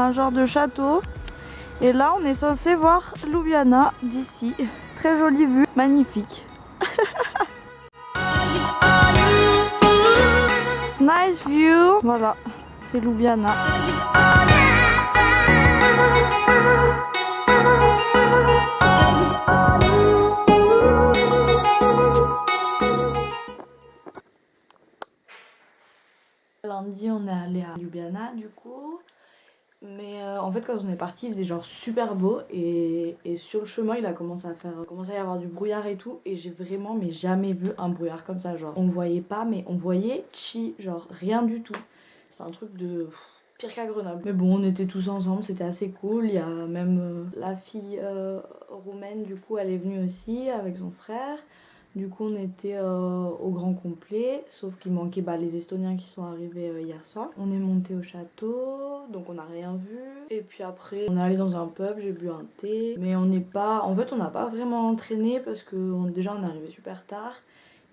un genre de château. Et là, on est censé voir Ljubljana d'ici. Très jolie vue, magnifique. Nice view. Voilà, c'est Ljubljana. Lundi, on est allé à Ljubljana du coup. Mais en fait, quand on est parti, il faisait genre super beau. Et sur le chemin, il a commencé à y avoir du brouillard et tout. Et j'ai vraiment, mais jamais vu un brouillard comme ça. Genre, on voyait pas, mais on voyait genre rien du tout. C'est un truc de pire qu'à Grenoble. Mais bon, on était tous ensemble, c'était assez cool. Il y a même la fille roumaine, du coup, elle est venue aussi avec son frère. Du coup, on était au grand complet, sauf qu'il manquait les Estoniens qui sont arrivés hier soir. On est monté au château, donc on n'a rien vu. Et puis après, on est allé dans un pub, j'ai bu un thé. Mais on n'est pas... En fait, on n'a pas vraiment entraîné parce que déjà, on est arrivé super tard.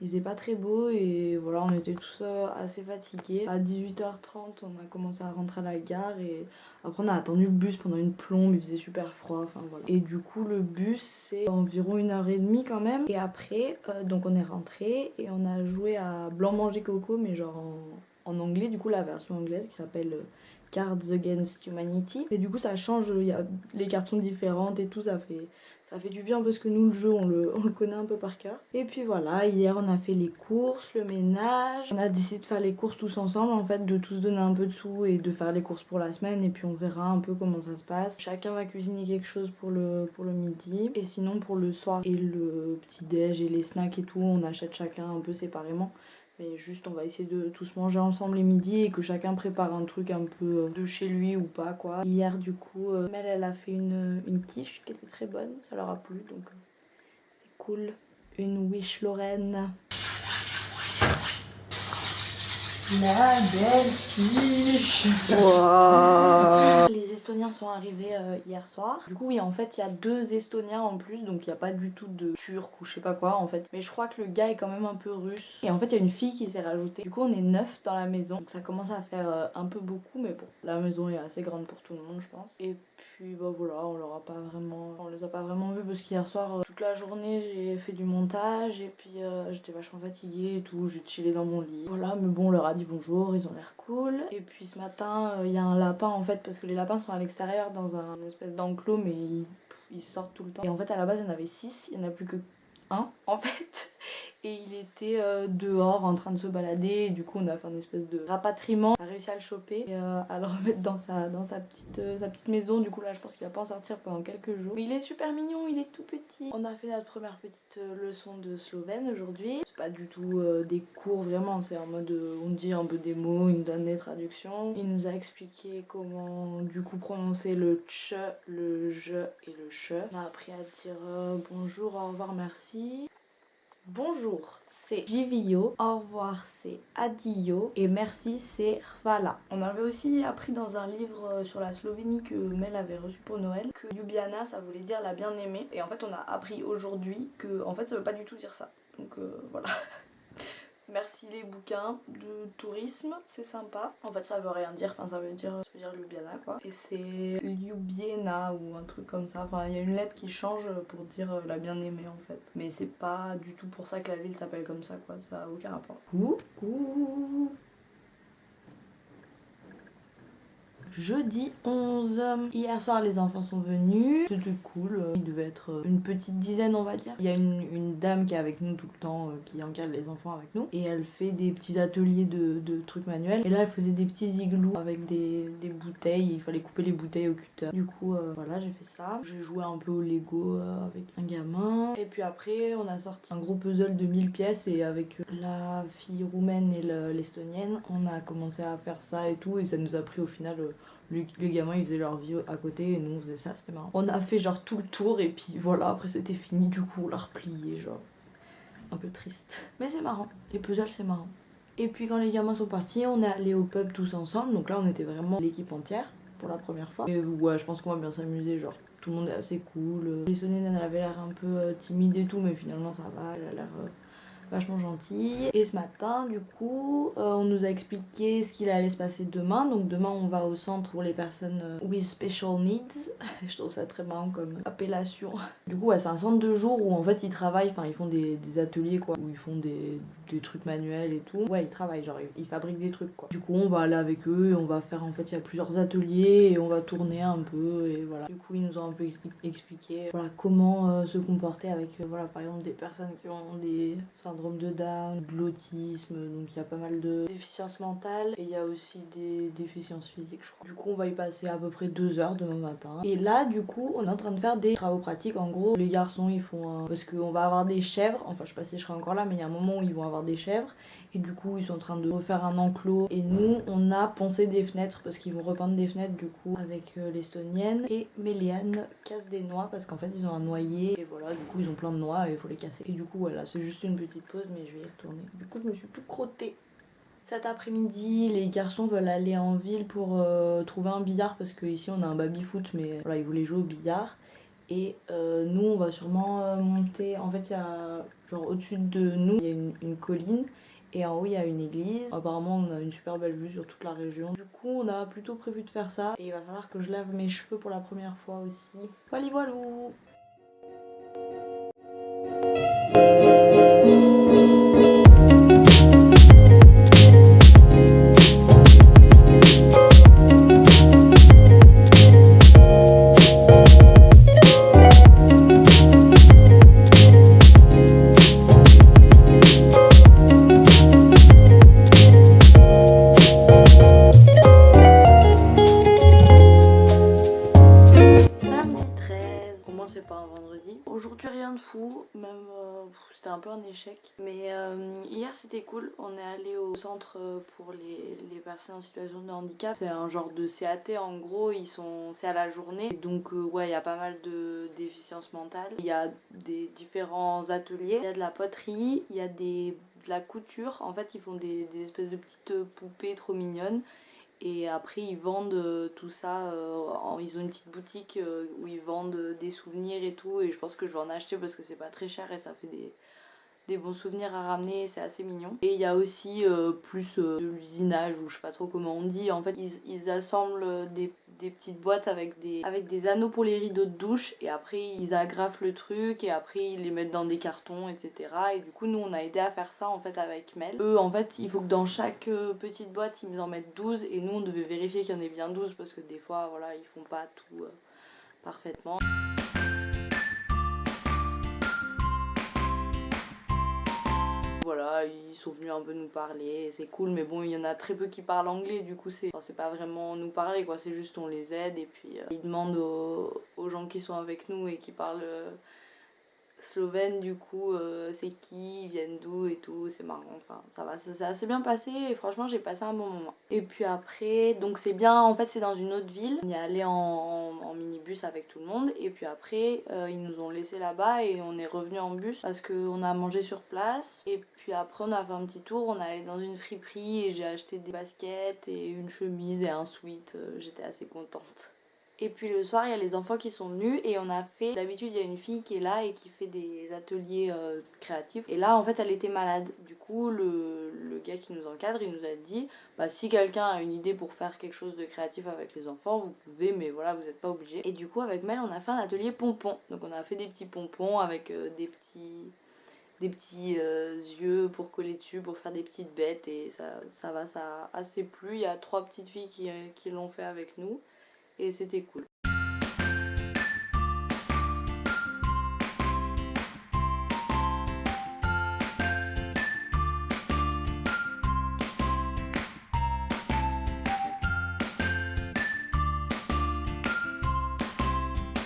Il faisait pas très beau et voilà, on était tous assez fatigués. À 18h30, on a commencé à rentrer à la gare et après on a attendu le bus pendant une plombe, il faisait super froid, enfin voilà. Et du coup le bus c'est environ 1h30 quand même. Et après, donc on est rentré et on a joué à Blanc Manger Coco mais genre en anglais, du coup la version anglaise qui s'appelle Cards Against Humanity. Et du coup ça change, les cartes sont différentes et tout, ça fait du bien parce que nous le jeu on le connaît un peu par cœur. Et puis voilà, hier on a fait les courses, le ménage. On a décidé de faire les courses tous ensemble en fait, de tous donner un peu de sous et de faire les courses pour la semaine. Et puis on verra un peu comment ça se passe. Chacun va cuisiner quelque chose pour le midi. Et sinon pour le soir et le petit déj et les snacks et tout, on achète chacun un peu séparément. Mais juste on va essayer de tous manger ensemble les midis et que chacun prépare un truc un peu de chez lui ou pas quoi. Hier du coup, elle a fait une quiche qui était très bonne, ça leur a plu donc c'est cool. Une Wish Lorraine. La belle quiche. Wow. Les Estoniens sont arrivés hier soir. Du coup oui en fait il y a 2 Estoniens en plus, donc il n'y a pas du tout de turc ou je sais pas quoi en fait. Mais je crois que le gars est quand même un peu russe. Et en fait il y a une fille qui s'est rajoutée. Du coup on est 9 dans la maison. Donc ça commence à faire un peu beaucoup, mais bon, la maison est assez grande pour tout le monde je pense. Et puis voilà, on les a pas vraiment vus parce qu'hier soir toute la journée j'ai fait du montage et puis j'étais vachement fatiguée et tout, j'ai chillé dans mon lit. Voilà, mais bon on leur a dit bonjour, ils ont l'air cool. Et puis ce matin il y a un lapin en fait, parce que les lapins sont à l'extérieur dans un espèce d'enclos mais ils sortent tout le temps. Et en fait à la base il y en avait 6, il n'y en a plus que 1 en fait. Et il était dehors en train de se balader et du coup on a fait une espèce de rapatriement. On a réussi à le choper et à le remettre dans sa petite maison. Du coup là je pense qu'il va pas en sortir pendant quelques jours. Mais il est super mignon, il est tout petit. On a fait notre première petite leçon de slovène aujourd'hui. C'est pas du tout des cours vraiment, c'est en mode on dit un peu des mots, il nous donne des traductions. Il nous a expliqué comment du coup prononcer le tch, le je et le che. On a appris à dire bonjour, au revoir, merci. Bonjour, c'est Jivio, au revoir, c'est Adio, et merci, c'est Hvala. On avait aussi appris dans un livre sur la Slovénie que Mel avait reçu pour Noël que Ljubljana, ça voulait dire la bien-aimée. Et en fait, on a appris aujourd'hui que en fait, ça veut pas du tout dire ça. Donc voilà. Merci les bouquins de tourisme, c'est sympa. En fait ça veut rien dire, enfin ça veut dire Ljubljana quoi. Et c'est Ljubljana ou un truc comme ça. Enfin il y a une lettre qui change pour dire la bien-aimée en fait. Mais c'est pas du tout pour ça que la ville s'appelle comme ça quoi, ça a aucun rapport. Coucou. Jeudi 11. Hier soir les enfants sont venus, c'était cool, il devait être une petite dizaine on va dire. Il y a une dame qui est avec nous tout le temps, qui encadre les enfants avec nous. Et elle fait des petits ateliers de trucs manuels. Et là elle faisait des petits igloos avec des bouteilles, il fallait couper les bouteilles au cutter. Du coup voilà j'ai fait ça. J'ai joué un peu au Lego avec un gamin. Et puis après on a sorti un gros puzzle de 1000 pièces et avec la fille roumaine et l'estonienne on a commencé à faire ça et tout. Et ça nous a pris au final... les gamins ils faisaient leur vie à côté et nous on faisait ça, c'était marrant. On a fait genre tout le tour et puis voilà, après c'était fini, du coup on l'a replié, genre un peu triste. Mais c'est marrant, les puzzles c'est marrant. Et puis quand les gamins sont partis, on est allé au pub tous ensemble, donc là on était vraiment l'équipe entière pour la première fois. Et ouais, je pense qu'on va bien s'amuser, genre tout le monde est assez cool. Les Sonènes elle avait l'air un peu timide et tout, mais finalement ça va, elle a l'air vachement gentille. Et ce matin du coup on nous a expliqué ce qu'il allait se passer demain. Donc demain on va au centre pour les personnes with special needs. Je trouve ça très marrant comme appellation. Du coup ouais, c'est un centre de jour où en fait ils travaillent, enfin ils font des ateliers quoi, où ils font des trucs manuels et tout. Ouais, ils travaillent, genre ils fabriquent des trucs quoi. Du coup on va aller avec eux et on va faire, en fait il y a plusieurs ateliers et on va tourner un peu et voilà. Du coup ils nous ont un peu expliqué voilà comment se comporter avec voilà par exemple des personnes qui ont des syndromes de Down, de l'autisme, donc il y a pas mal de déficiences mentales et il y a aussi des déficiences physiques je crois. Du coup on va y passer à peu près 2 heures demain matin. Et là du coup on est en train de faire des travaux pratiques. En gros les garçons ils font parce qu'on va avoir des chèvres, enfin je sais pas si je serai encore là mais il y a un moment où ils vont avoir des chèvres et du coup ils sont en train de refaire un enclos et nous on a poncé des fenêtres parce qu'ils vont repeindre des fenêtres du coup avec l'estonienne. Et Méliane casse des noix parce qu'en fait ils ont un noyer et voilà, du coup ils ont plein de noix et il faut les casser. Et du coup voilà, c'est juste une petite pause mais je vais y retourner. Du coup je me suis tout crottée. Cet après-midi, les garçons veulent aller en ville pour trouver un billard parce qu'ici on a un baby-foot mais voilà, ils voulaient jouer au billard. Et nous on va sûrement monter, en fait il y a genre au-dessus de nous il y a une colline et en haut il y a une église. Apparemment on a une super belle vue sur toute la région. Du coup on a plutôt prévu de faire ça et il va falloir que je lave mes cheveux pour la première fois aussi. Voilà voilou. C'est pas un vendredi. Aujourd'hui rien de fou, même c'était un peu un échec. Mais hier c'était cool, on est allé au centre pour les personnes en situation de handicap. C'est un genre de CAT en gros, c'est à la journée. Donc ouais, il y a pas mal de déficiences mentales. Il y a des différents ateliers, il y a de la poterie, il y a de la couture. En fait ils font des espèces de petites poupées trop mignonnes. Et après ils vendent tout ça, ils ont une petite boutique où ils vendent des souvenirs et tout. Et je pense que je vais en acheter parce que c'est pas très cher et ça fait des bons souvenirs à ramener, c'est assez mignon. Et il y a aussi plus de l'usinage, ou je sais pas trop comment on dit. En fait ils assemblent des petites boîtes avec des anneaux pour les rideaux de douche et après ils agrafent le truc et après ils les mettent dans des cartons, etc. Et du coup nous on a aidé à faire ça en fait avec Mel. Eux en fait il faut que dans chaque petite boîte ils en mettent 12 et nous on devait vérifier qu'il y en ait bien 12 parce que des fois voilà ils font pas tout parfaitement. Voilà, ils sont venus un peu nous parler, c'est cool, mais bon, il y en a très peu qui parlent anglais, du coup, c'est pas vraiment nous parler, quoi, c'est juste on les aide, et puis ils demandent aux gens qui sont avec nous et qui parlent slovène, du coup, c'est qui, ils viennent d'où et tout, c'est marrant, enfin, ça va, ça s'est assez bien passé, et franchement, j'ai passé un bon moment. Et puis après, donc c'est bien, en fait, c'est dans une autre ville, on y est allé en minibus avec tout le monde, et puis après, ils nous ont laissé là-bas, et on est revenu en bus, parce qu'on a mangé sur place, et puis après, on a fait un petit tour, on est allé dans une friperie, et j'ai acheté des baskets, et une chemise, et un sweat, j'étais assez contente. Et puis le soir, il y a les enfants qui sont venus et on a fait... D'habitude, il y a une fille qui est là et qui fait des ateliers créatifs. Et là, en fait, elle était malade. Du coup, le gars qui nous encadre, il nous a dit bah, si quelqu'un a une idée pour faire quelque chose de créatif avec les enfants, vous pouvez, mais voilà, vous n'êtes pas obligé. Et du coup, avec Mel, on a fait un atelier pompons. Donc on a fait des petits pompons avec des petits yeux pour coller dessus, pour faire des petites bêtes. Et ça a assez plu. Il y a 3 petites filles qui l'ont fait avec nous. Et c'était cool.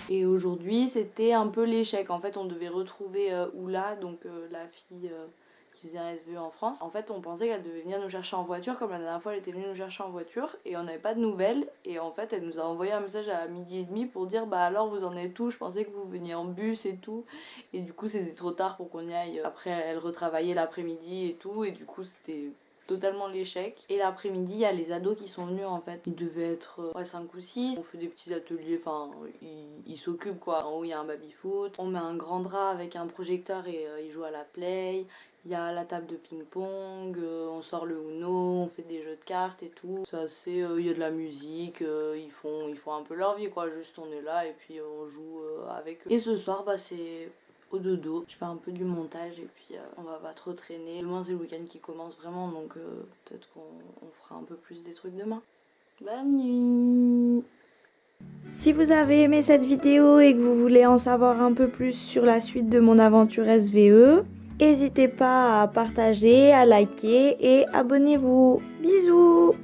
Et aujourd'hui c'était un peu l'échec. En fait on devait retrouver Oula, donc la fille qui faisait un SVE en France. En fait on pensait qu'elle devait venir nous chercher en voiture comme la dernière fois elle était venue nous chercher en voiture et on n'avait pas de nouvelles. Et en fait elle nous a envoyé un message à 12h30 pour dire bah alors vous en êtes où, je pensais que vous veniez en bus et tout. Et du coup c'était trop tard pour qu'on y aille. Après elle retravaillait l'après-midi et tout et du coup c'était totalement l'échec. Et l'après-midi, il y a les ados qui sont venus en fait. Ils devaient être 5 ou 6. On fait des petits ateliers, enfin, ils s'occupent quoi. En haut, il y a un baby-foot. On met un grand drap avec un projecteur et ils jouent à la play. Il y a la table de ping-pong, on sort le Uno, on fait des jeux de cartes et tout. C'est assez, il y a de la musique, ils font un peu leur vie quoi, juste on est là et puis on joue avec eux. Et ce soir bah c'est au dodo, je fais un peu du montage et puis on va pas trop traîner. Demain c'est le week-end qui commence vraiment donc peut-être qu'on fera un peu plus des trucs demain. Bonne nuit. Si vous avez aimé cette vidéo et que vous voulez en savoir un peu plus sur la suite de mon aventure SVE, n'hésitez pas à partager, à liker et abonnez-vous. Bisous!